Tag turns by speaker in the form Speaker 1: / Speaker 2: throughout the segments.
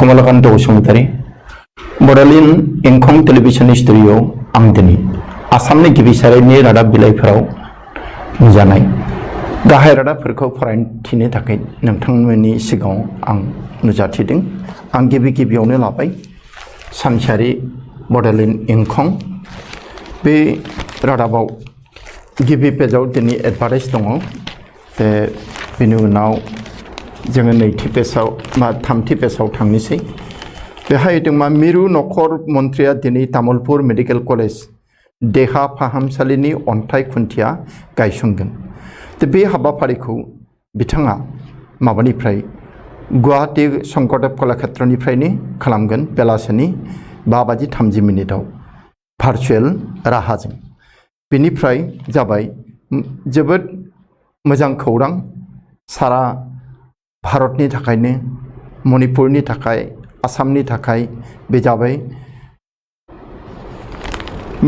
Speaker 1: Kamalakant Basumatary Bodoland इंखं television studio आं दिनै आसामनि गिबि सारिनि रादाब बिलाइफोराव नुजानाय गाहाय रादाबफोरखौ फरायथिनो थाखाय नोंथांमोननि सिगाङाव आं नुजाथिदों। आं गिबियावनो लाबाय सानसेयारि बड'लेण्ड इंखं। बे रादाबाव गिबि पेजाव दिनै एडभार्टाइज दङ। बेनि उनाव जोङो नैथि पेजाव थामथि पेजाव थांनोसै। बेहाय दंमा मिरु नखर मन्थ्रिया दिनै तामुलपुर मेडिकेल कलेज देहा फाहामसालिनि अन्थाइ खुन्थिया गायसनगोन। बे हाबाफारिखौ बिथाङा माबानिफ्राय गुवाहाटी शंकरदेव कलाक्षेत्रनिफ्रायनो खालामगोन बेलासिनि 5:30 भार्चुएल राहाजों। बेनिफ्राय जाबाय जोबोद मोजां खौरां सारा भारतनि थाखायनो मणिपुरनि थाखाय आसामनि थाखाय बे जाबाय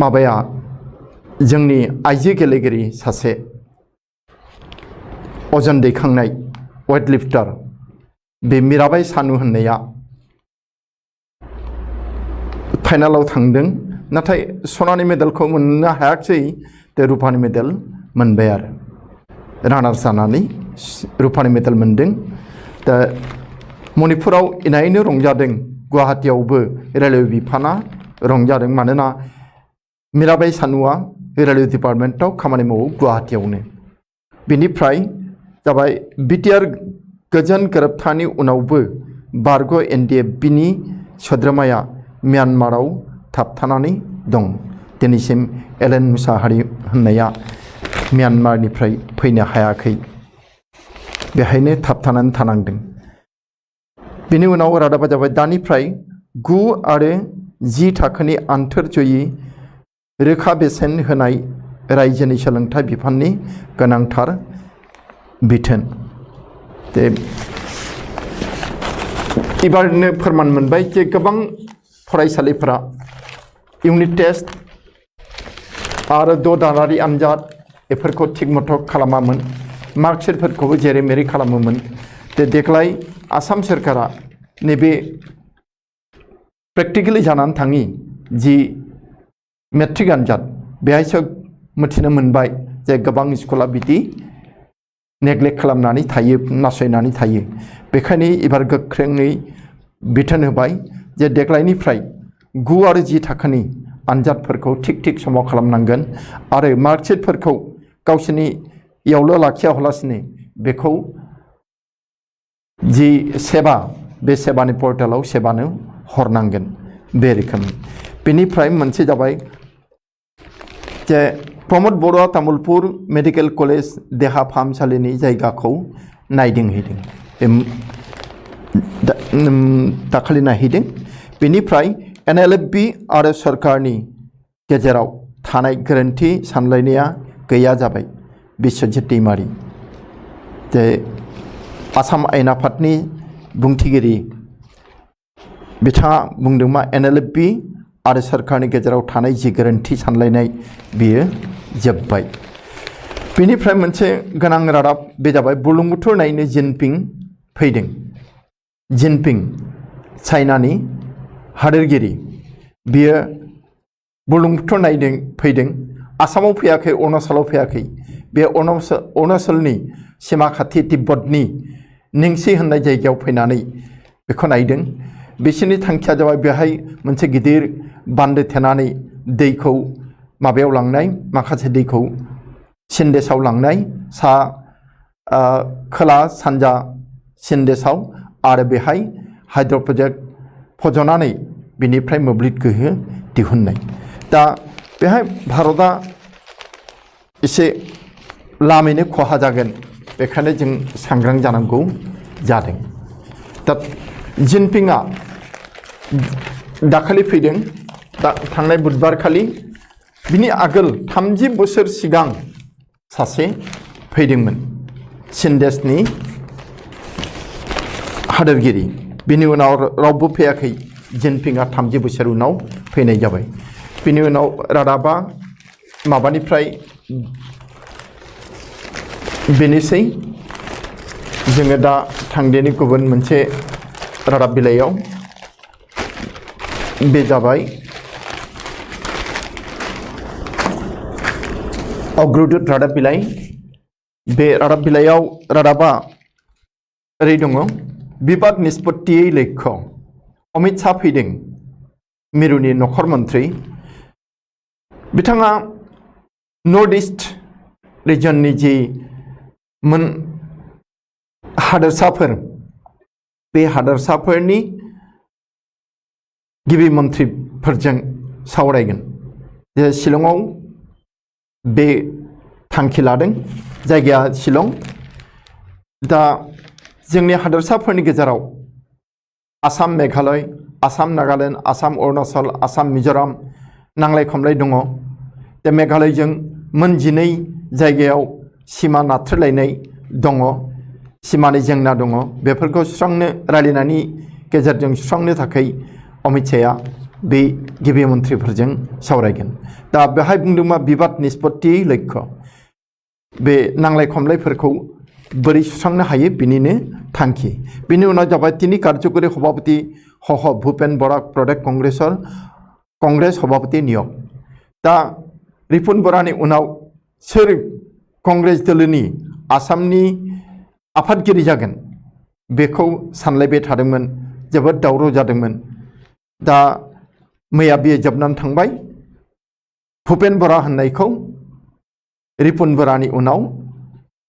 Speaker 1: माबाया जोंनि आइजो गेलेगिरि सासे अजन दैखांनाय वेट लिफ्टार बे मिराबाई सानु होननाया फाइनालाव थांदों, नाथाय सनानि मेडेलखौ मोननो हायाखै। रुपानि मेडेल मोनबाय आरो रानार्स जानानै रुपानि मेडेल मोनदों। दा मणिपुराव इनायनो रंजादों। गुवाहाटीयावबो रेलवे बिफाना रंजादों, मानोना मिराबाई सानुआ रेलवे डिपार्टमेन्टआव खामानि मावो गुवाहाटीयावनो। बेनिफ्राय जाबाय बिटिआर गोजोन गोरोबथानि उनावबो बारग' एनडिएफबिनि सोद्रोमाया म्यानमाराव थाबथानानै दं। दिनैसिम एलेन मुसाहारि होननाया म्यानमारनिफ्राय फैनो हायाखै, बेहायनो थाबथानानै थानांदों। बेनि उनाव रादाबा जाबाय दानिफ्राय 9 आरो 10 थाखोनि आन्थोरजयी रोखा बेसेन होनाय रायजोनि सोलोंथाइ बिफाननि गोनांथार बिथोन। एबारनो फोरमान मोनबाय जे गोबां फरायसालिफोरा इउनिट टेस्ट आरो 6 दानारि आनजाद बेफोरखौ थिग मथ' खालामामोन। मार्कशीटफोरखौबो जेरै मेरै खालामोमोन। देग्लाय आसाम सोरखारा नैबे प्रेक्टिकेलि जानानै थाङि जि मेट्रिक आनजाद बेहायसो मिथिनो मोनबाय जे गोबां स्कुला बिदि नेग्लेक्ट खालामनानै थायो, नासयनानै थायो। बेखायनो एबार गोख्रोङै बिथोन होबाय जे देग्लायनिफ्राय 9 आरो 10 थाखोनि आनजादफोरखौ थिग समाव खालामनांगोन आरो मार्कशीटफोरखौ गावसोरनि यावल' लाखियालासिनो बेखौ जि सेबा बे सेबानि पर्टेलाव सेबानो हरनांगोन बे रोखोमनि। बेनिफ्राय मोनसे जाबाय जे प्रमद बर'आ तामुलपुर मेडिकेल कलेज देहा फाहामसालिनि जायगाखौ नायदिंहैदों, दाखालि नायहैदों। बेनिफ्राय एनएलएफबि आरो सरकारनि गेजेराव थानाय गोरोन्थि सानलायनाया गैया जाबाय। बिश्वजित दैमारी जे आसाम आयेन आफादनि बुंथिगिरि बिथाङा बुंदों मा एनएलएफबि आरो सरकारनि गेजेराव थानाय जि गोरोन्थि सानलायनाय बियो जोब्बाय। बेनिफ्राय मोनसे गोनां रादाब बे जाबाय बुरलुंबुथुर नायनो जिनपिं फैदों। जिनपिं चाइनानि हादोरगिरि बियो बुरलुंबुथुर नायनो फैदों। आसामाव फैयाखै, अरुणाचलाव फैयाखै। बे अरुणाचलनि सिमा खाथि तिब्बतनि निंसि होननाय जायगायाव फैनानै बेखौ नायदों। बिसोरनि थांखिया जाबाय बेहाय मोनसे गिदिर बान्दो थेनानै दैखौ माबायाव लांनाय, माखासे दैखौ सिनदेशआव लांनाय, खोला सानजा सिनदेशआव, आरो बेहाय हाइड्र' प्रजेक्ट फज'नानै बिनिफ्राय मोब्लिब गोहो दिहुननाय। दा बेहाय भारतआ एसे लामैनो खहा जागोन, बेखायनो जों सांग्रां जानांगौ जादों। दा जिनपिंआ दाखालि फैदों, थांनाय बुधबार खालि। बिनि आगोल 30 बोसोर सिगां सासे फैदोंमोन सिनदेशनि हादोरगिरि। बिनि उनाव रावबो फैयाखै। जिनपिंआ 30 बोसोर उनाव फैनाय जाबाय। बिनि उनाव रादाबा माबानिफ्राय बेनोसै। जोङो दा थांदेनि गुबुन मोनसे रादाब बिलाइयाव बे जाबाय अग्रदूत रादाब बिलाइ बे रादाब बिलाइयाव रादाबा ओरै दङ बिबाद निष्पत्तियै लक्ष्य अमित शाह फैदों मिरुनि नखर मन्त्रि बिथाङा नर्थ ईस्ट रिजननि जि मोन हादोरसाफोर बे हादोरसाफोरनि गिबि मन्थ्रिफोरजों सावरायगोन जे शिलंआव बे थांखि लादों जायगाया शिलं दा जोंनि हादोरसाफोरनि गेजेराव आसाम मेघालय आसाम नागालेण्ड आसाम अरुणाचल आसाम मिजोराम नांलाय खमलाय दङ दा मेघालयजों मोन 12 जायगायाव सीमा नाथ्रोलायनाय दङ सीमानि जेंना दङ बेफोरखौ सुस्रांनो रायलायनायनि गेजेरजों सुस्रांनो थाखाय अमित शाहआ बे गिबि मन्थ्रिफोरजों सावरायगोन दा बेहाय बुंदोंबा बिबाद निष्पत्ति लक्ष्य बे नांलाय खमलायफोरखौ बोरै सुस्रांनो हायो बिनिनो थांखि बिनि उनाव जाबाय तिनि कार्यकरी सभापति हह भूपेन बरा प्रदेश कंग्रेस सभापति नियोग दा रिपुन बरानि उनाव सोर कंग्रेस दलनि आसामनि आफादगिरि जागोन बेखौ सानलायबाय थादोंमोन जोबोद दावराव जादोंमोन दा मैया बियो जोबनानै थांबाय भूपेन बरा होननायखौ रिपुन बरानि उनाव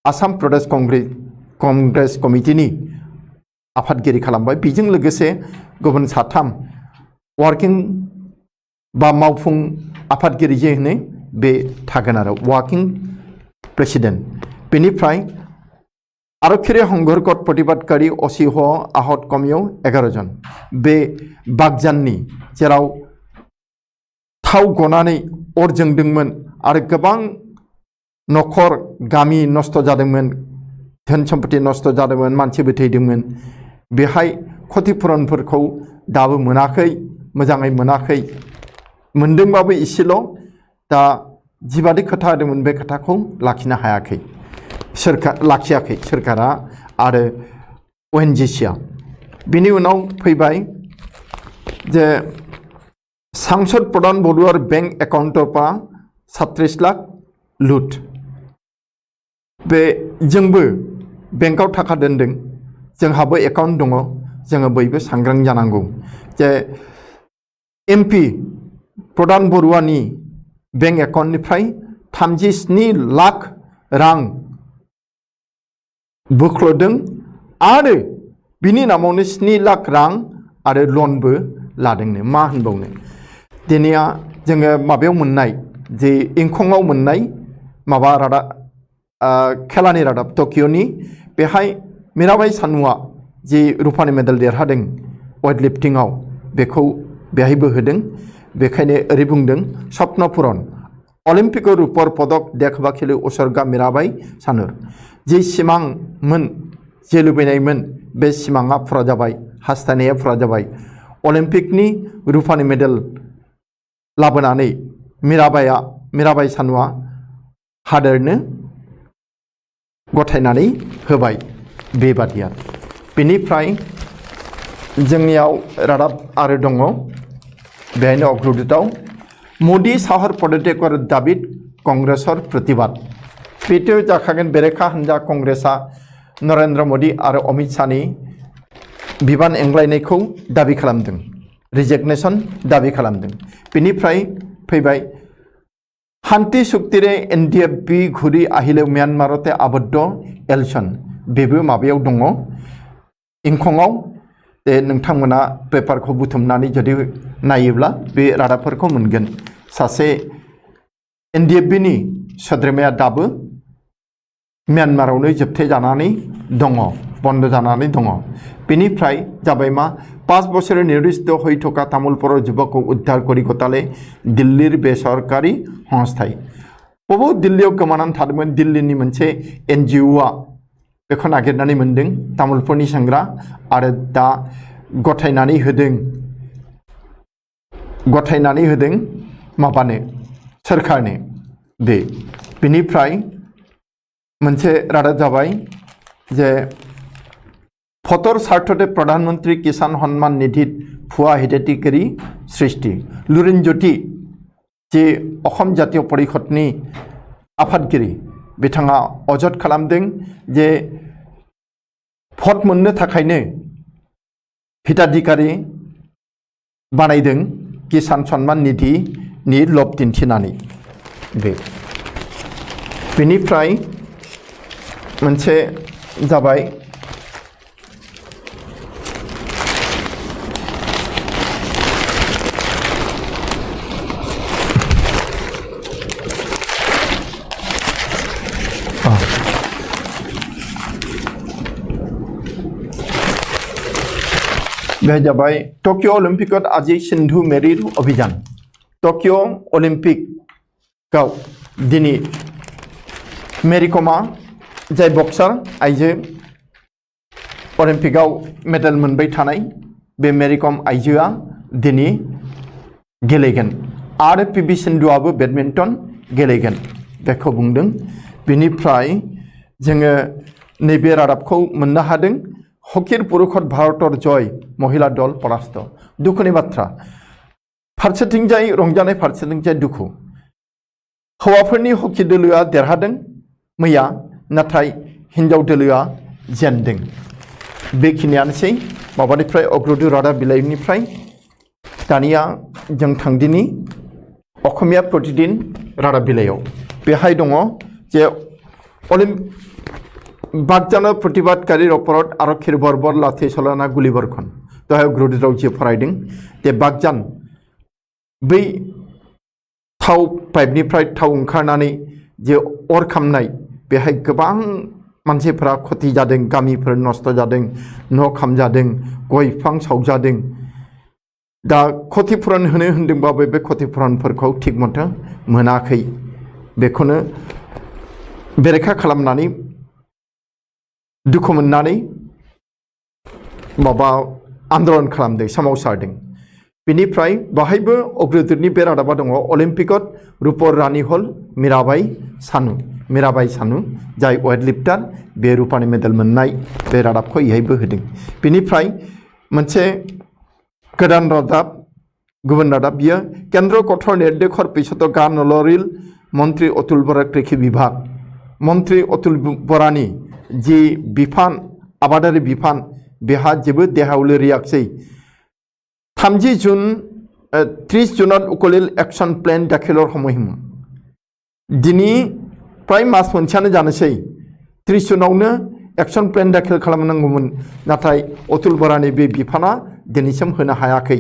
Speaker 1: आसाम प्रदेश कंग्रेस कमिटिनि आफादगिरि खालामबाय बेजों लोगोसे गुबुन 3 वार्किं बा मावफुं आफादगिरि जे होनो बे थागोन आरो वार्किं प्रेसिडेन्ट बेनिफ्राय आरक्षीय हंगरकट प्रतिबादकारी असिह आहत कमियाव 11 जन बे बागजाननि जेराव थाव गनानै अर जोंदोंमोन आरो गोबां नखर गामि नष्ट जादोंमोन धोन सम्पति नष्ट जादोंमन मानसिबो थैदोंमोन बेहाय क्षतिपूरणफोरखौ दाबो मोनाखै मोजाङै मोनाखै मोनदोंबाबो इसेल' दा जिबादि खोथा होदोंमोन बे खोथाखौ लाखिनो हायाखै लाखियाखै सोरखारा आरो ONGC बिनि उनाव फैबाय जे सांसद प्रधान बरुवार बैंक एकाउन्टरपा 37 लाख लुट बे जोंबो बेंकआव थाखा दोनदों जोंहाबो एकाउन्ट दङ जोङो बयबो सांग्रां जानांगौ जे MP प्रधान बरुवानि बैंक एकाउन्टनिफ्राय 37 लाख रां बोख्ल'दों आरो बिनि नामावनो 7 लाख रां आरो लनबो लादोंनो मा होनबावनो दिनैया जोङो माबायाव मोननाय जे इंखंआव मोननाय माबा रादाब खेलानि रादाब टकिअनि बेहाय मीराबाई चानुआ जे रुपानि मेडेल देरहादों वेट लिफ्टिंआव बेखौ बेहायबो होदों बेखायनो ओरै बुंदों स्वप्न पुरन अलिम्पिक रूपर पदक देखबा खेलु उसर्गा मीराबाई चानुर जे सिमांमोन जे लुबैनायमोन बे सिमाङा फुरा जाबाय हास्थायनाया फुरा जाबाय अलिम्पिकनि रुपानि मेडेल लाबोनानै मीराबाई चानुआ हादोरनो गथायनानै होबाय बेबादिया बेनिफ्राय जोंनियाव रादाब आरो दङ बेहायनो अग्रदूतआव मोदी शहर पदत्यागर दाबित कंग्रेसर प्रतिबाद बेथ' जाखागोन बेरेखा हान्जा कंग्रेसा नरेन्द्र मोदी आरो अमित शाहनि बिबान एंग्लायनायखौ दाबि खालामदों रिजेगनेशन दाबि खालामदों बेनिफ्राय फैबाय शान्ति चुक्तिरे NDFB घुरी आहिले म्यानमारते आबद्ध एलसन बेबो माबायाव दङ इंखंआव जे नोंथांमोना पेपारखौ बुथुमनानै जुदि नायोब्ला बे रादाबफोरखौ मोनगोन सासे NDFBनि सोद्रोमाया दाबो म्यानमारावनो जोबथे जानानै दङ बन्द जानानै दङ बेनिफ्राय जाबाय मा 5 বছরের নির্দিষ্ট হয়ে থকা তামুলপুর যুবক উদ্ধার করে গতালে দিল্লির বেসরকারি সংস্থায় बबो दिल्लीयाव गोमानानै थादोंमोन दिल्लीनि मोनसे NGOआ बेखौ नागिरनानै मोनदों तामुलपुरनि सेंग्रा आरो दा गथायनानै होदों माबानो सोरखारनो बेनिफ्राय मोनसे रादाब जाबाय जे फटर स्वार्थते प्रधानमंत्री किसान सम्मान निधि भुवा हिदायथिगिरि सृष्टि लुरिनज्योति जे अखम जातीय परिषदनि आफादगिरि बिथाङा अजद खालामदों जे भट मोननो थाखायनो हिताधिकारी बानायदों किसान सन्मान निधि नि लब दिन्थिनानै बेनिफ्राय मोनसे जाबाय बे जाबाय टकिअ अलिम्पिकत आजि सिन्धु मेरि अभियान टकिअ अलिम्पिकआव दिनै मेरि कमा जाय बक्सार आइजो अलिम्पिकआव मेडेल मोनबाय थानाय बे मेरि कम आइजोआ दिनै गेलेगोन आरो पि सिन्धुआबो बेडमिन्टन गेलेगोन बेखौ बुंदों बेनिफ्राय जोङो नैबे रादाबखौ मोननो हादों हकिर पुरुषद भारतर जय महिला दल परास्त दुखुनि बाथ्रा फारसेथिंजाय रंजानाय फारसेथिंजाय दुखु हौवाफोरनि हकि दोलोआ देरहादों मैया नाथाय हिन्जाव दोलोआ जेनदों बेखिनियानोसै माबानिफ्राय अग्रदु रादाब बिलाइनिफ्राय दानिया जों थांदिनि असमिया प्रतिदिन रादाब बिलाइयाव बेहाय दङ जे बागजानो प्रतिबादकारी अपराध आरक्षीर बर्बर लाथि सलाना गुलिबर्खन दहाय अग्रदुराव जे फरायदों जे बागजान बै थाव पाइपनिफ्राय थाव ओंखारनानै जे अर खामनाय बेहाय गोबां मानसिफोरा क्षति जादों गामिफोर नष्ट जादों न' खामजादों गय बिफां सावजादों दा क्षतिपुरन होनो होनदोंबाबो बे क्षतिपुरनफोरखौ थिग मथे मोनाखै बेखौनो बेरेखा खालामनानै दुखु मोननानै माबा आन्दलन खालामदों सोमावसारदों बेनिफ्राय बाहायबो अग्रदुरनि बे रादाबा दङ अलिम्पिकत रुपर रानी हल मीराबाई सानु जाय वेट लिफ्टार बे रुपानि मेडेल मोननाय बे रादाबखौ इहायबो होदों बेनिफ्राय मोनसे गोदान रादाब गुबुन रादाब बियो केन्द्र कठोर निर्देशर पिछत गा नलरिल मन्त्री अतुल बरा कृषि विभाग मन्त्री अतुल बरानि जी बिफान आबादारि बिफान बेहा जेबो देहायाव लोरियाखै 30 जून 30 जुनाव उकलिल एक्शन प्लेन दाखिलर समयमोन दिनै प्राय मास मोनसेयानो जानोसै 30 जुनावनो एक्शन प्लेन दाखिल खालामनांगौमोन नाथाय अतुल बरानि बे बिफाना दिनैसिम होनो हायाखै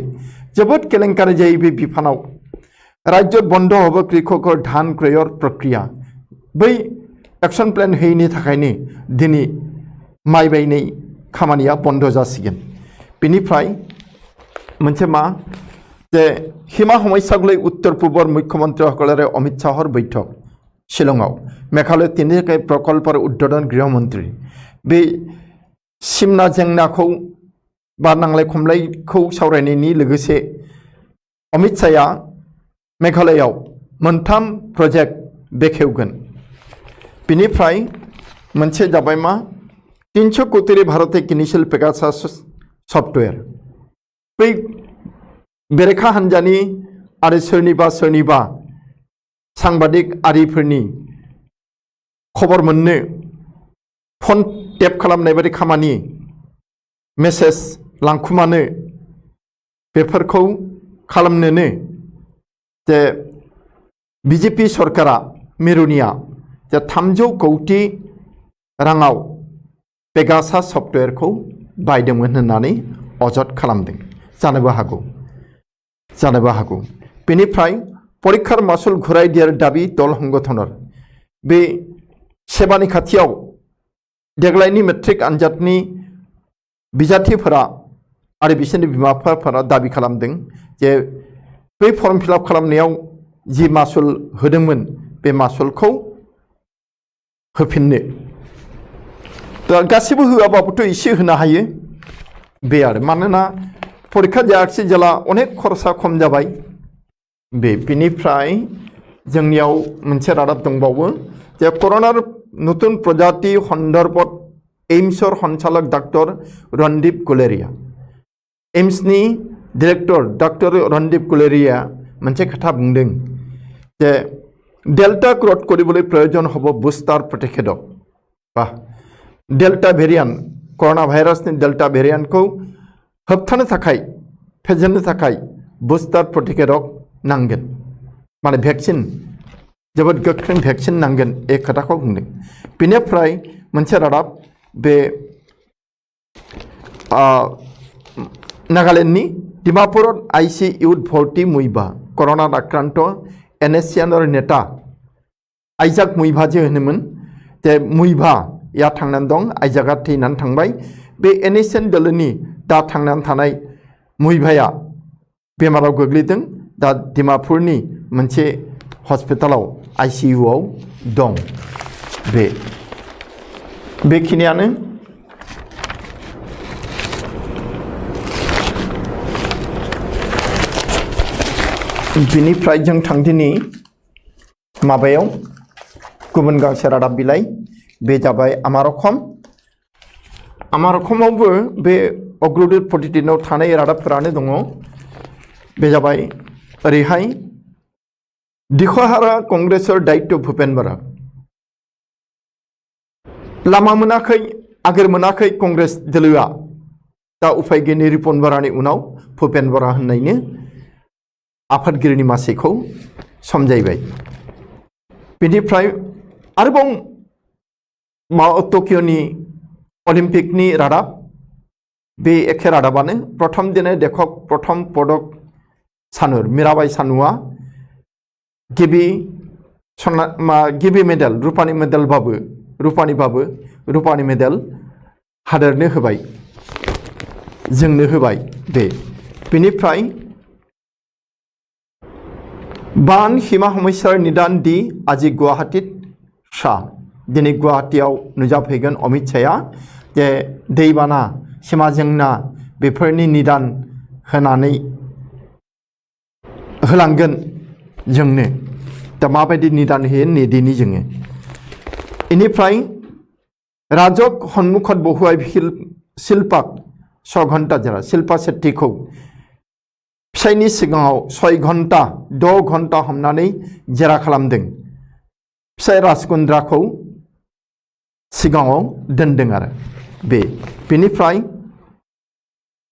Speaker 1: जोबोद केलेंकारि जायो बे बिफानाव राज्य बन्द हबो कृषकर धान क्रयर प्रक्रिया बै एक्शन प्लेन होयैनि थाखायनो दिनै माइ बायनाय खामानिया बन्द जासिगोन बेनिफ्राय मोनसे मा जे हिमा हमस्यागलै उत्तर पूर्वर मुख्यमंत्री सकलेरे अमित शाहर बैठक शिलंआव मेघालय तिनिकाय प्रकल्पर उद्घाटन गृहमंत्री बे सिमना जेंनाखौ बा नांलाय खमलायखौ सावरायनायनि लोगोसे अमित शाहया मेघालयाव मोनथाम प्रजेक्ट बेखेवगोन बेनिफ्राय मोनसे जाबाय मा 300 कोटी भारत किनिसिल पेगासास सफ्टवेयर बै बेरेखा हान्जानि आरो सोरनिबा सांबादिक आरिफोरनि खबर मोननो फन टेप खालामनाय बायदि खामानि मेसेज लांखुमानो बेफोरखौ खालामनोनो जे बीजेपी सरकारा मिरुनिया जे 300 कोटी राङाव पेगासास सफ्टवेयरखौ बायदोंमोन होननानै अजद खालामदों जानोबो हागौ बेनिफ्राय परीक्षार मासुल घुराय दियार दाबि दल संगठनर बे सेबानि खाथियाव देग्लायनि मेट्रिक आनजादनि बिजाथिफोरा आरो बिसोरनि बिमा बिफाफोरा दाबि खालामदों जे बै फर्म फिलआप खालामनायाव जि मासुल होदोंमोन बे मासुलखौ होफिननो दा गासिबो होआबाबोथ' एसे होनो हायो बे आरो मानोना परीक्षा जायाखिसै जेला अनेक खरसा खम जाबाय बेनिफ्राय जोंनियाव मोनसे रादाब दंबावो जे कर'नार नतुन प्रजाति सन्दर्भत एम्सर सञ्चालक डाक्टर रणदीप गुलेरिया एम्सनि डिरेक्टर डक्टर रणदीप गुलेरिया मोनसे खोथा बुंदों जे डेल्टा क्रस কৰিবলৈ प्रयोजन हब बुस्टार प्रतिषेधक बा डेल्टा भेरिएंट करना भाइरासनि डेल्टा भेरिएंट को होबथानो थाखाय फेजेननो थाखाय बुस्टार प्रतिषेधक नांगोन माने भेक्सिन जोबोद गोख्रों भेक्सिन नांगोन ए खोथाखौ बुंदों बेनिफ्राय मोनसे रादाब बे नागालेण्डनि डिमापुर आईसीयू भर्ती मुइबा करना आक्रांत एनएससीआर नेता आइजाक मुइभा जे होनोमोन जे मुइभा या थांनानै दं आइजाकआ थैनानै थांबाय बे एनएससीआन दोलोनि दा थांनानै थानाय मुइभाया बेमाराव गोग्लैदों दा डिमापुरनि मोनसे हस्पिटालाव आईसीयूआव दं बेखिनियानो बिनिफ्राय जों थांदिनि माबायाव गुबुन गांसे रादाब बिलाइ बे जाबाय आमार अखमावबो बे अग्रदूत प्रतिदिनाव थानाय रादाबफोरानो दङ बे जाबाय ओरैहाय दिखहारा कंग्रेसर दायित्व भूपेन बरा लामा मोनाखै आगोर मोनाखै कंग्रेस दोलोआ दा उफाय गैयै रिपन बरानि उनाव भूपेन बरा होननायनो आफादगिरिनि मासिखौ समजायबाय बेनिफ्राय आरोबाव टकिअनि अलिम्पिकनि रादाब बे एखे रादाबानो प्रथम दिनै देखक प्रथम पदक सानुर मीराबाई सानुआ गिबि मेडेल रुपानि मेडेल हादोरनो होबाय जोंनो होबाय बेनिफ्राय बान हिमा हमैसार निदान दि आजि गुवाहाटीत दिनै गुवाहाटीयाव नुजाफैगोन अमित शाहआ जे दैबाना सिमा जेंना बेफोरनि निदान होनानै होलांगोन जोंनो दा माबायदि निदान होयो नेदिनि जोङो इनिफ्राय राजक हन्मुखत बहुवाय शिल्पाक 6 घन्टा जेरा शिल्पा शेट्टीखौ फिसायनि सिगाङाव 6 घन्टा 6 घन्टा हमनानै जेरा खालामदों फिसाय राजकुन्द्राखौ सिगाङाव दोनदों आरो बेनिफ्राय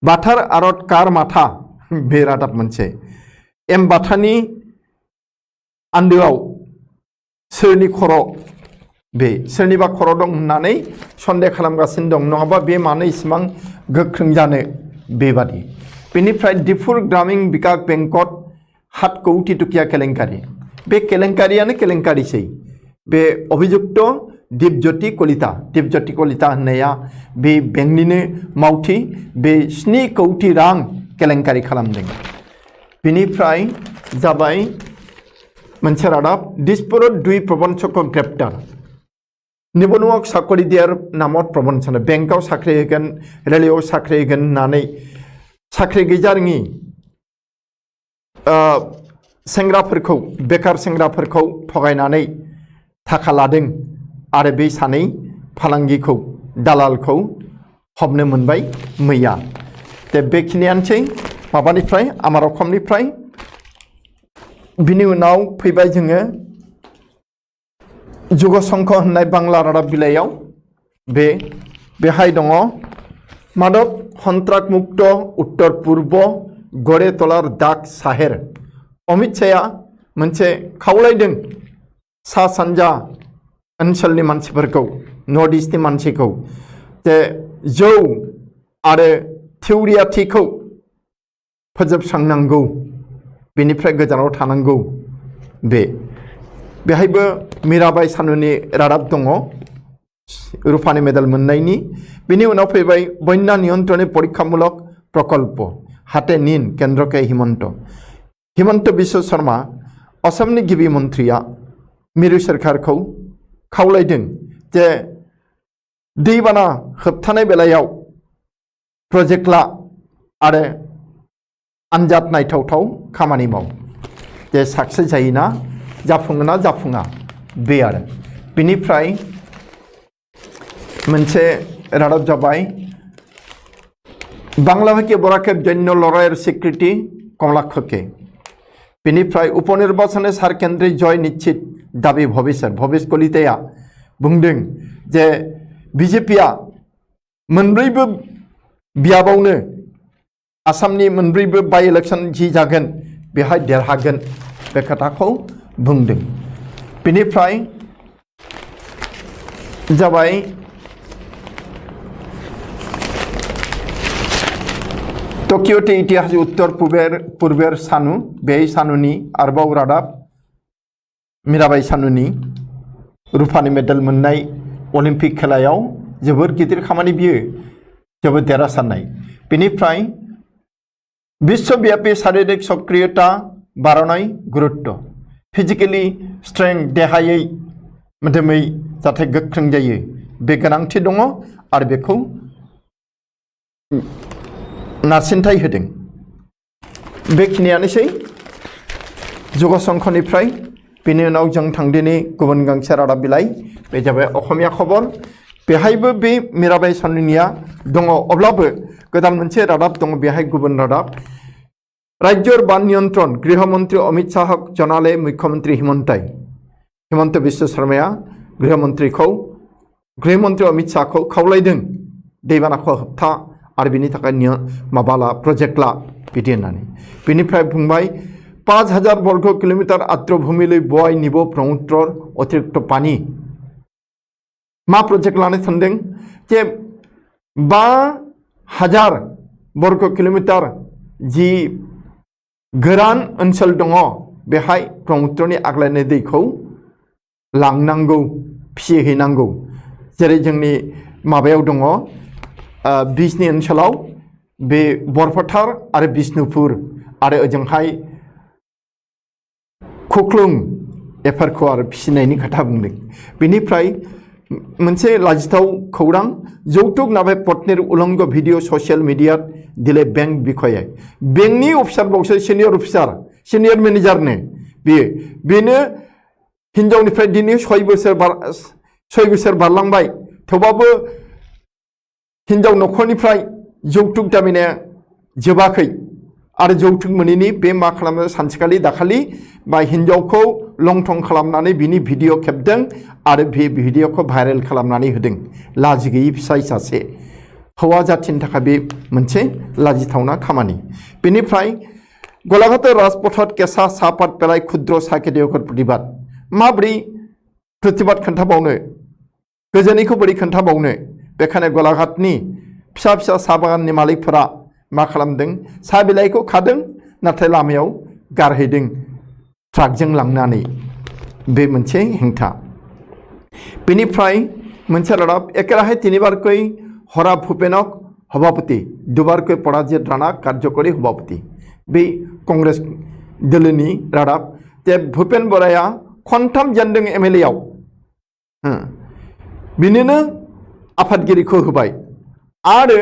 Speaker 1: बाथार आरत कार माथा बे रादाब मोनसे एम बाथानि आन्दोआव सोरनि खर' सोरनिबा खर' दं होननानै सन्देह खालामगासिनो दं नङाबा बे मानो इसिबां गोख्रों जानो बेबादि बेनिफ्राय दिफुर ग्रामीण विकास बेंकत 7 कौटि टकिया केलेंकारि बे केलेंकारियानो केलेंकारिसै बे अभियुक्त दीपज्योति कलिता होननाया बे बेंकनिनो मावथि बे 7 कौटि रां केलेंकारि खालामदों बेनिफ्राय जाबाय मोनसे रादाब दिसपुरत 2 प्रबन्धकखौ ग्रेप्टार निबनुवाक साकरि दियार नामत प्रबन्धन बेंकआव साख्रि होगोन रेलवेआव साख्रि होगोन होननानै साख्रि गैजारोङि सेंग्राफोरखौ बेकार सेंग्राफोरखौ थगायनानै थाखा लादों आरो बे सानै फालांगिखौ दालालखौ हमनो मोनबाय मैया बेखिनियानोसै माबानिफ्राय आमार अखमनिफ्राय बिनि उनाव फैबाय जोङो जुगशंख होननाय बांला रादाब बिलाइयाव बेहाय दङ मादक हन्त्राक मुक्त उत्तर पूर्व गड़े तलार दाग साहेर अमित शाहआ मोनसे खावलायदों सा सानजा ओनसोलनि मानसिफोरखौ नर्थ इस्टनि मानसिखौ जे जौ आरो थिउरियाथिखौ फोजोबस्रांनांगौ बेनिफ्राय गोजानाव थानांगौ बेहायबो मीराबाई सानुनि रादाब दङ रुपानि मेडेल मोननायनि बिनि उनाव फैबाय बन्या नियन्त्रण परीक्षामूलक प्रकल्प हाते नीन केन्द्र के हिमंत बिश्व शर्मा असमनि गिबि मन्त्रिया मिरु सरकारखौ खावलायदों जे दैबाना होबथानाय बेलायाव प्रजेक्ट ला आरो आनजाद नायथावथाव खामानि माव जे साक्सेस जायोना जाफुङोना जाफुङा बे आरो बिनिफ्राय मोनसे रादाब जाबाय बांला भाइके बराकेर जन्य लड़ाइर स्वीकृति कमलाक्षके बेनिफ्राय उपनिर्वाचने सार केन्द्रे जय निश्चित दाबी भवेश कलिताया बुंदों जे बीजेपीआ मोनब्रैबो बियाबावनो आसामनि मोनब्रैबो बाय इलेक्शन जि जागोन बेहाय देरहागोन बे खोथाखौ बुंदों। बेनिफ्राय जाबाय टकियोते इतिहास उत्तर पूर्वेर सानु बे सानुनि आरोबाव रादाब मीराबाई सानुनि रुफानि मेडेल मोननाय अलिम्पिक खेलायाव जोबोर गिदिर खामानि बियो जोबोर देरहासारनाय। बेनिफ्राय विश्वव्यापी शारीरिक सक्रियता बारायनाय गुरुत्व फिजिकली स्ट्रेंथ देहायै मोदोमै जाहाथे गोख्रों जायो बे गोनांथि दङ आरो बेखौ नारसिनथाय होदों। बेखिनियानोसै जौगासंघनिफ्राय। बेनि उनाव जों थांदिनि गुबुन गांसे रादाब बिलाइ बे जाबाय असमिया खबर। बेहायबो बे मीराबाई सानुनिया दङ अब्लाबो गोदान मोनसे रादाब दङ बेहाय गुबुन रादाब। राज्यर बान नियन्त्रण गृहमन्त्री अमित शाह जनाले मुख्यमन्त्री हिमन्त बिश्व शर्माया गृहमन्त्री अमित शाहखौ खावलायदों दैबानाखौ होबथा आरो बिनि थाखाय माबाला प्रजेक्ट ला बिदि होननानै। बेनिफ्राय बुंबाय 5000 वर्ग किलोमीटर आर्द्रभूमिलै बय निब ब्रह्मपुत्र अतिरिक्त पानी मा प्रजेक्ट लानो सानदों जे 5000 वर्ग किलोमीटर जि गोरान ओनसोल दङ बेहाय ब्रह्मपुत्रनि आग्लायनाय दैखौ लांनांगौ फिसिहैनांगौ। जेरै जोंनि माबायाव दङ बिजनि ओनसोलाव बे बरपथार आरो बिष्णुपुर आरो ओजोंहाय खुख्लुं एफोरखौ आरो फिसिनायनि खोथा बुंदों। बेनिफ्राय मोनसे लाजिथाव खौरां যৌতুক नावे पत्नीर उलंग भिडियो सशियल मीडिया दिले बैंक बिखये बैंकनि अफिसार बावसो सिनियर मेनेजारनो बेनो हिनजावनिफ्राय दिनै 6 बोसोर बारलांबाय थेवबाबो हिनजाव नखरनिफ्राय যৌতুक दाबिनाया जोबाखै आरो যৌতুक मोनैनि बे मा खालामो सानसेखालि दाखालि बा हिनजावखौ लंथं खालामनानै बिनि भिडियो खेबदों आरो बे भिडियोखौ भाइरेल खालामनानै होदों। लाजि गैयै फिसाय सासे हौवा जाथिनि थाखाय बे मोनसे लाजिथावना खामानि। बेनिफ्राय गलाघाट राजपथत केसा साहपात पेलाय क्षुद्र साहा खेथियकर प्रतिबाद माब्रै प्रतिबाद खोन्थाबावनो गोजोनैखौ बोरै खोन्थाबावनो बेखायनो गलाघाटनि फिसा फिसा साहा बागाननि मालिकफोरा मा खालामदों साहा बिलाइखौ खादों नाथाय लामायाव गारहैदों ट्राकजों लांनानै बे मोनसे हेंथा। बेनिफ्राय मोनसे रादाब एकेराहे तिनिबारकै हरा भूपेनक सभापति दुबारकै पराजित राणा कार्यकरी सभापति बे कंग्रेस दोलोनि रादाब जे भूपेन बराया खनथाम जेनदों एमएलए आव बिनिनो आफादगिरिखौ होबाय आरो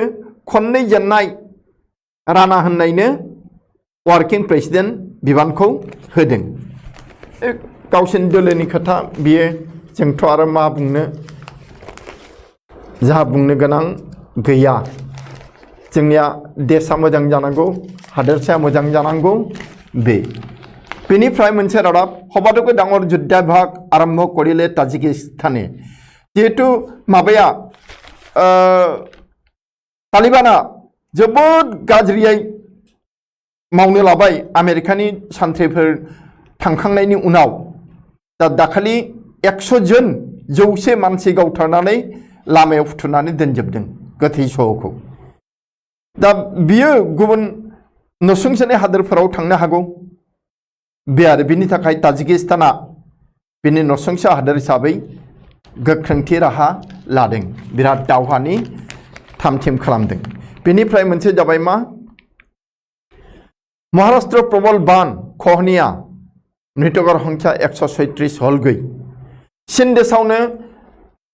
Speaker 1: खननै जेननाय राणा होननायनो वार्किं प्रेसिडेन्ट बिबानखौ होदों। गावसिनि दोलोनि खोथा बियो जोंथ' आरो मा बुंनो जाहा बुंनो गोनां गैया। जोंनिया देशा मोजां जानांगौ हादोरसाया मोजां जानांगौ बेनिफ्राय मोनसे रादाब सबातोकै डाঙर युद्धाभ्यास आरम्भ करिले ताजिकिस्ताने जिहेतु माबाया तालिबाना जोबोद गाज्रियै मावनो लाबाय आमेरिकानि सान्थ्रिफोर थांखांनायनि उनाव दाखालि 100 जन 100 मानसि गावथारनानै लामायाव फुथुनानै दोनजोबदों गोथै सहखौ। दा बियो गुबुन नसुंसेनि हादोरफोराव थांनो हागौ बे आरो बिनि थाखाय ताजिकिस्ताना बिनि नसुंसे हादोर हिसाबै गोख्रोंथि राहा लादों बिराद दावहानि थामथिम खालामदों। बेनिफ्राय मोनसे जाबाय मा महाराष्ट्र प्रबल बान खहनिया मृतकर संख्या 136 हलगै चीन देशावनो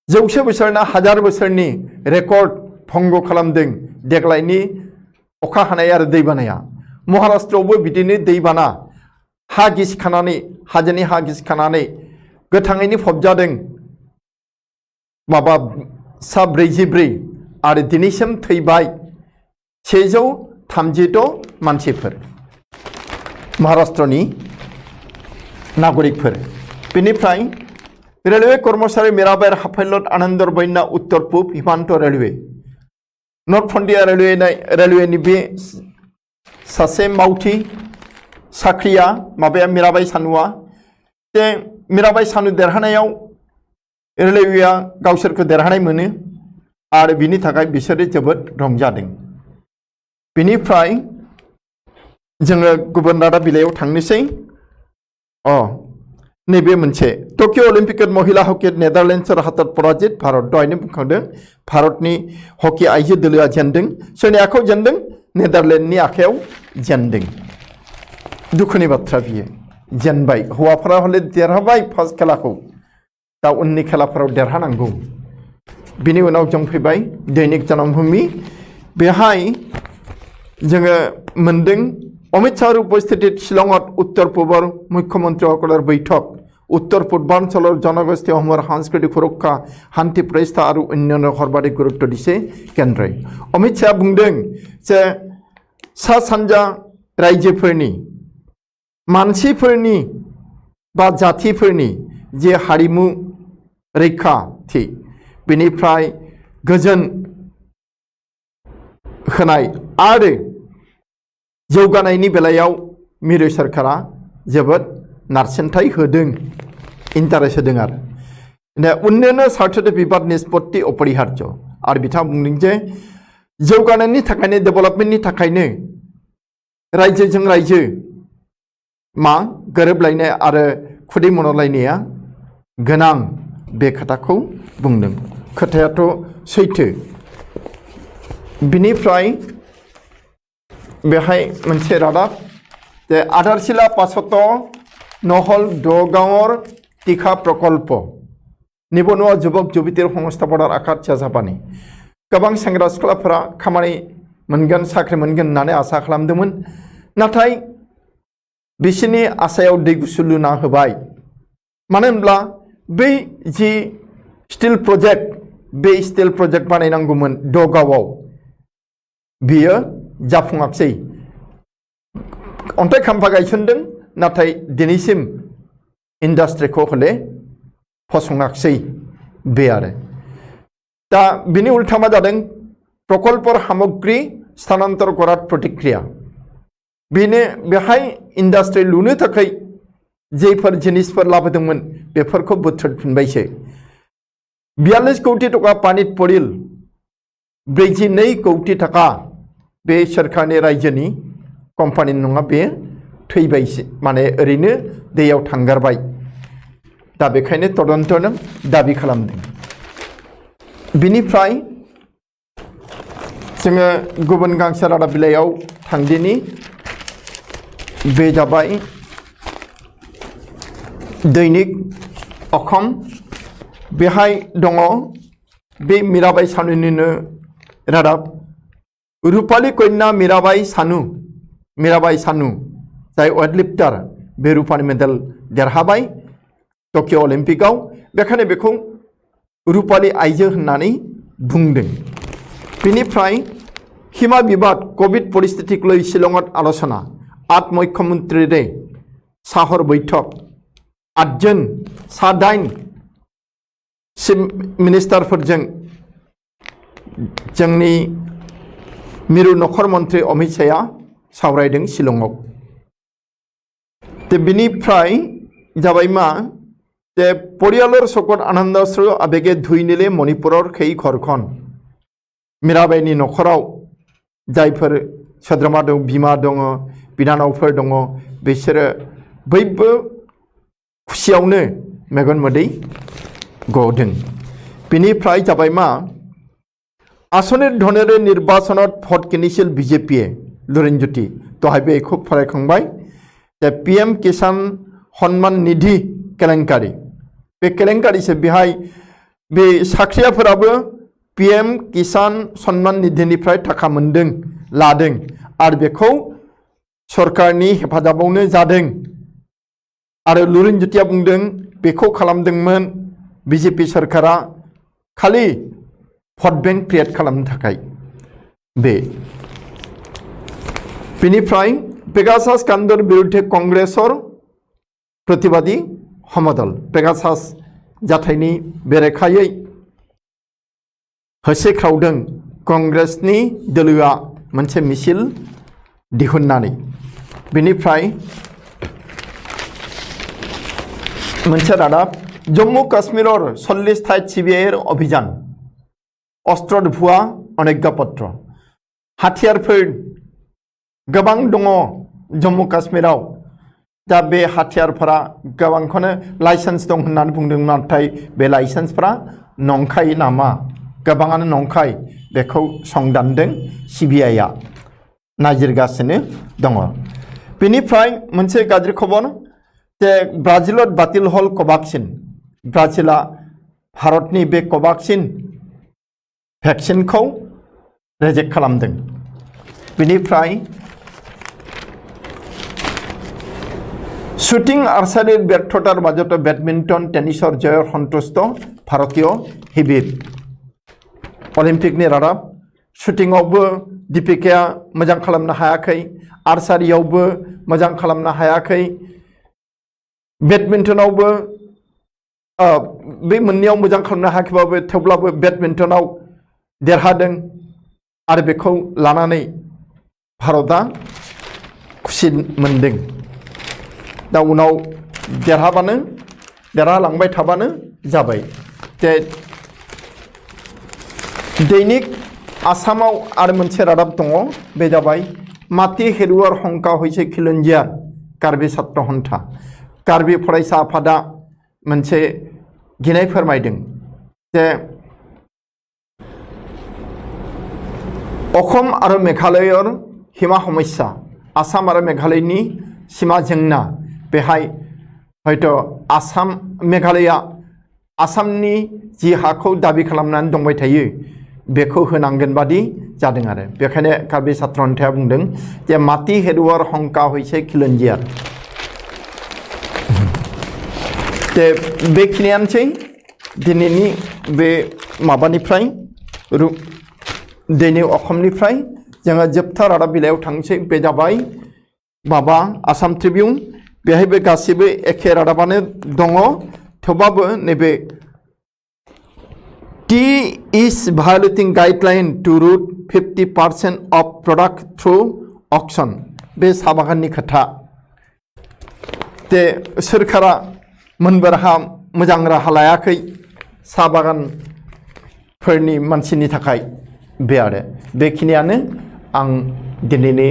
Speaker 1: 100 बोसोरना 1000 बोसोरनि रेकर्ड भंग खालामदों देग्लायनि अखा हानाय आरो दैबानाया। महाराष्ट्रआवबो बिदिनो दैबाना हा गिसिखानानै हाजोनि हा गिसिखानानै गोथाङैनो फबजादों माबा 44 आरो दिनैसिम थैबाय 136 मानसिफोर महाराष्ट्रनि नागरिकफोर बेनिफ्राय रेलवे कर्मचारी मीराबाई हाफाइलत आनंदर बन्ना उत्तर पूर्व हिमांत रेलवे नर्थ फ्रन्टियर रेलवेनि बे सासे मावथि साख्रिया माबाया मीराबाई सानुआ जे मीराबाई सानु देरहानायाव रेलवेया गावसोरखौ देरहानाय मोनो आरो बिनि थाखाय बिसोरो जोबोद रंजादों बेनिफ्राय जोङो गुबुन रादाब बिलाइयाव थांनोसै नैबे मोनसे टकिअ अलिम्पिक महिला हकी नेदारलेण्डसर हाथत पराजित भारत दहायनो बुंखांदों भारतनि हकी आइजो दोलोआ जेनदों सोरनि आखायाव जेनदों नेदारलेण्डनि आखायाव जेनदों दुखुनि बाथ्रा बियो जेनबाय हौवाफोरा हले देरहाबाय फार्स्ट खेलाखौ दा उननि खेलाफोराव देरहानांगौ बिनि उनाव जों फैबाय दैनिक जनमभूमि बेहाय जोङो मोनदों अमित शाहर उपस्थिति शिलंत उत्तर पूर्वर मुख्यमंत्री बैठक उत्तर पूर्वांचल जनगोष्ठी समूहर सांस्कृतिक सुरक्षा शांति प्रतिष्ठा और अन्य सर्वाधिक गुरुत्व दिसे केन्द्रই अमित शाह बुंदों जे सा सानजा रायजोफोरनि मानसिफोरनि बा जातिफोरनि जे हारिमु रैखाथि बेनिफ्राय गोजोन होनाय आरो जौगानायनि बेलायाव मिरु सरकारा जोबोद नारसिनथाय होदों इन्टारेस्ट होदों आरो उन्नयन स्वार्थद बिबाद निष्पत्ति अपरिहार्य आरो बिथाङा बुंदों जे जौगानायनि थाखायनो डेभेलपमेन्टनि थाखायनो रायजोजों रायजो मा गोरोबलायनाय आरो खुदै मनलायनाया गोनां बे खोथाखौ बुंदों खोथायाथ' सैथो बिनिफ्राय बेहाय मोनसे रादाब जे आधारशिला पासत নহল दगांवर टीका प्रकल्प निबनुवा जुबक जुबितिर संस्थापनार आखाद जाजाबानि गोबां सेंग्रा सिख्लाफोरा खामानि मोनगोन साख्रि मोनगोन होननानै आसा खालामदोंमोन नाथाय बिसोरनि आसायाव दै गुसु लुना होबाय मानो होनब्ला बै जि स्टिल प्रजेक्ट बानायनांगौमोन दगावआव बियो जाफुङाखै अन्थाइ खाम्फा गायसनदों नाथाय दिनैसिम इन्डास्ट्रिखौ हले फसङाखै बे आरो दा बिनि उल्था मा जादों प्रकल्पर सामग्री स्थानान्तर करार प्रतिक्रिया बेनो बेहाय इन्डास्ट्रि लुनो थाखाय जेफोर जिनिसफोर लाबोदोंमोन बेफोरखौ बोथ्रोदफिनबायसो 42 कोटी टका पानित परिल 42 कोटी टका बे सरकारनि रायजोनि कम्पानि नङा बे थैबायसो माने ओरैनो दैयाव थांगारबाय दा बेखायनो तदन्तनो दाबि खालामदों बिनिफ्राय जोङो गुबुन गांसे रादाब बिलाइयाव थांदिनि बे जाबाय दैनिक अखम बेहाय दङ बे मीराबाई सानुनिनो रादाब रूपाली कन्या मीराबाई सानु जाय वेटलिफ्टार बे रूपानि मेडेल देरहाबाय टकिअ अलिम्पिकआव बेखायनो बेखौ रूपाली आइजो होननानै बुंदों बेनिफ्राय हिमा बिबाद कोविड परिस्थितिक লৈ शिलंत आलोचना 8 मुख्यमंत्री रे साहर बैठक 8 जन सा 8 मिनिस्टारफोरजों जोंनि मिरु नखर मन्त्री अमित शाहआ सावरायदों शिलंआव बिनिफ्राय जाबाय मा जे परियालर सकट आनन्दश्री आबेगे धुइनिले मणिपुरर खै घरखन मीराबाईनि नखराव जायफोर सोद्रोमा दं बिमा दङ बिनानावफोर दङ बिसोरो बयबो खुसियावनो मेगन मोदै गदों बिनिफ्राय जाबाय मा आसनिर धनेरे निर्वाचनत भट किनिसिल बीजेपी लुरिनज्योति दहाय बेखौ फरायखांबाय जे पीएम किसान सम्मान निधि केलेंकारि बे केलेंकारिसो बेहाय बे साख्रियाफोराबो पीएम किसान सम्मान निधिनिफ्राय थाखा मोनदों लादों आरो बेखौ सरकारनि हेफाजाबावनो जादों आरो लुरिनज्योतिया बुंदों बेखौ खालामदोंमोन बीजेपी सरकारा खालि भट बैंक क्रिएट खालामनो थाखाय बे बिनिफ्राय पेगासास कांडर बिरुद्धे कांग्रेसर प्रतिबादी हमदल पेगासास जाथायनि बेरेखायै होसेख्रावदों कांग्रेसनि दोलोआ मोनसे मिছিল दिहुननानै बिनिफ्राय मोनसे रादाब जम्मू काश्मीरर 40 ठाইত CBI अभियान अस्त्र भुआ अनज्ञापत्र हाथियारफोर गोबां दङ जम्मू काश्मीराव दा बे हाथियारफोरा गोबांखौनो लाइसेन्स दं होननानै बुंदों नाथाय बे लाइसेन्सफोरा नंखाय नामा गोबाङानो नंखाय बेखौ संदानदों CBI-आ नागिरगासिनो दङ बेनिफ्राय मोनसे गाज्रि खबर जे ब्राजिलत बातिल हल कोवाक्सिन ब्राजिला भारतनि बे कोवाक्सिन भेक्सिनखौ रिजेक्ट खालामदों बेनिफ्राय शुटिं आर्चारिर व्यर्थतार মাজতে बेडमिंटन टेनिसर जयर सन्तुष्ट भारतीय हिबिर अलिम्पिकनि रादाब शुटिंआवबो दीपिकाया मोजां खालामनो हायाखै आर्चारियावबो मोजां खालामनो हायाखै बेडमिंटनावबो बे मोननैयाव मोजां खालामनो हायाखैबाबो थेवब्लाबो बेडमिंटनाव देरहादों आरो बेखौ लानानै भारतआ खुसि मोनदों दा उनाव देरहालांबाय थाबानो जाबाय जे दैनिक आसामाव आरो मोनसे रादाब दङ बे जाबाय माति हेरुवार हंका हयसे खिलुनजियार कार्बि छात्र हन्था कार्बि फरायसा आफादा मोनसे गिनाय फोरमायदों जे अखम आरो मेघालयर हिमा समस्या आसाम आरो मेघालयनि सीमा जेंना बेहाय हयथ' आसाम मेघालया आसामनि जि हाखौ दाबि खालामनानै दंबाय थायो बेखौ होनांगोन बादि जादों आरो बेखायनो कार्बि छात्र हन्थाया बुंदों जे माति हेरुवार हंका हयसे खिलुनजियार जे बेखिनियानोसै दिनैनि बे माबानिफ्राय दैनिक अखमनिफ्राय जोङो जोबथा रादाब बिलाइयाव थांसै बे जाबाय माबा आसाम ट्रिबिउन बेहायबो गासिबो एखे रादाबानो दङ थेवबाबो नैबे टी is violating guideline to route 50% of product through auction बे साहा बागाननि खोथा जे सोरखारा मोनबोरहा मोजां राहा लायाखै साहा बागानफोरनि मानसिनि थाखाय बे आरो बेखिनियानो आं दिनैनि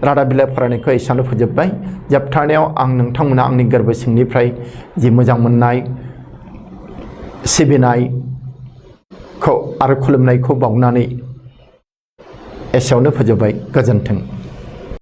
Speaker 1: रादाब बिलाइ फरायनायखौ एसेयावनो फोजोबबाय जोबथारनायाव आं नोंथांमोना आंनि गोरबो सिंनिफ्राय जि मोजां मोननाय सिबिनायखौ आरो खुलुमनायखौ बावनानै एसेयावनो फोजोबबाय गोजोन्थों।